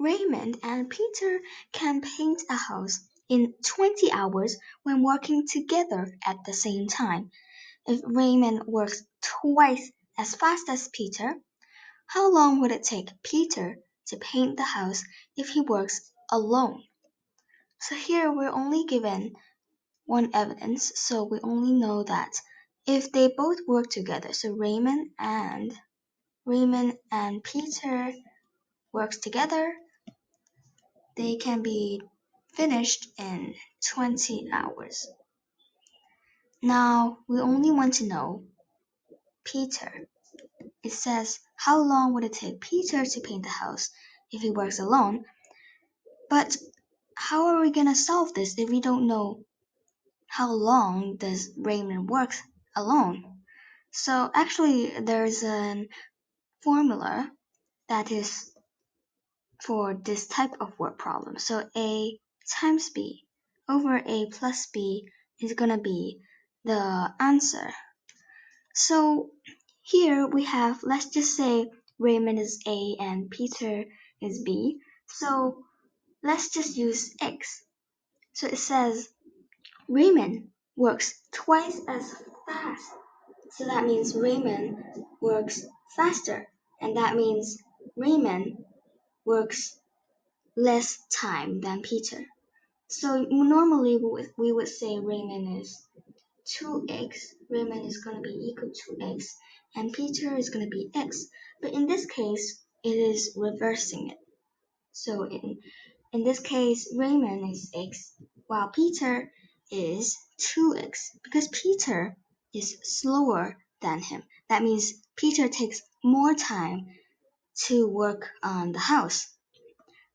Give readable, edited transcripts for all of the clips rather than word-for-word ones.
Raymond and Peter can paint a house in 20 hours when working together at the same time. If Raymond works twice as fast as Peter, how long would it take Peter to paint the house if he works alone? So here we're only given one evidence, so we only know that if they both work together, so Raymond and Peter works together, they can be finished in 20 hours. Now we only want to know Peter. It says how long would it take Peter to paint the house if he works alone? But how are we going to solve this if we don't know how long does Raymond work alone? So actually there's a formula that is for this type of word problem. So A times B over A plus B is going to be the answer. So here we have, let's just say Raymond is A and Peter is B. So let's just use X. So it says Raymond works twice as fast. So that means Raymond works faster. And that means Raymond works less time than Peter. So normally we would say Raymond is 2x. Raymond is going to be equal to x. And Peter is going to be x. But in this case, it is reversing it. So in this case, Raymond is x, while Peter is 2x, because Peter is slower than him. That means Peter takes more time to work on the house.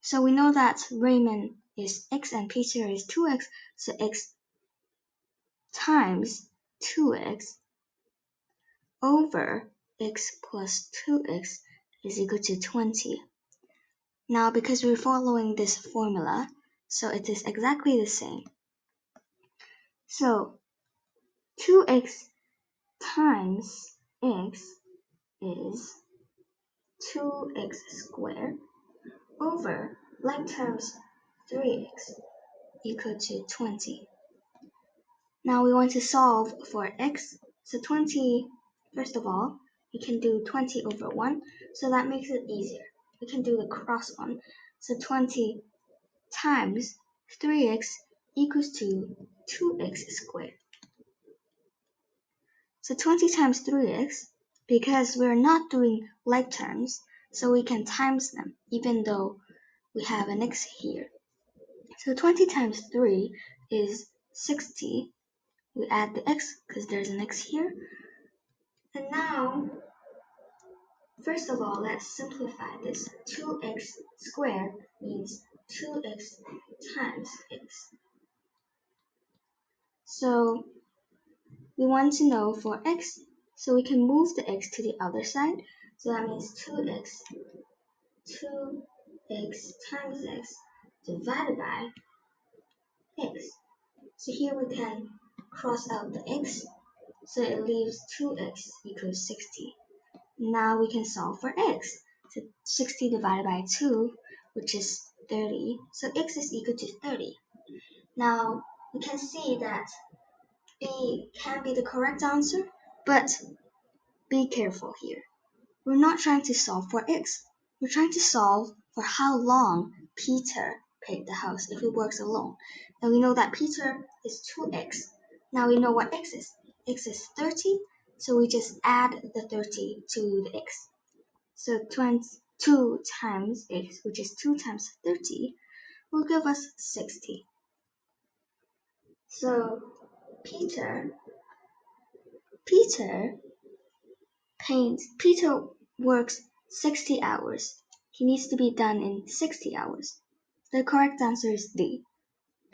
So we know that Raymond is x and Peter is 2x, so x times 2x over x plus 2x is equal to 20. Now, because we're following this formula, so it is exactly the same. So 2x times x is 2x squared over like times 3x equal to 20. Now we want to solve for x. So 20, first of all, we can do 20 over 1, so that makes it easier. We can do the cross one. So 20 times 3x equals to 2x squared. So 20 times 3x, because we're not doing like terms, so we can times them, even though we have an x here. So 20 times 3 is 60. We add the x because there's an x here. And now, first of all, let's simplify this. 2x squared means 2x times x. So we want to know for x, so we can move the x to the other side. So that means 2x times x divided by x. So here we can cross out the x, so it leaves 2x equals 60. Now we can solve for x. So 60 divided by 2, which is 30. So x is equal to 30. Now we can see that B can be the correct answer, but be careful here. We're not trying to solve for x. We're trying to solve for how long Peter painted the house if he works alone. And we know that Peter is 2x. Now we know what x is. X is 30, so we just add the 30 to the x. So 2 times x, which is 2 times 30, will give us 60. So Peter works 60 hours. He needs to be done in 60 hours. The correct answer is D.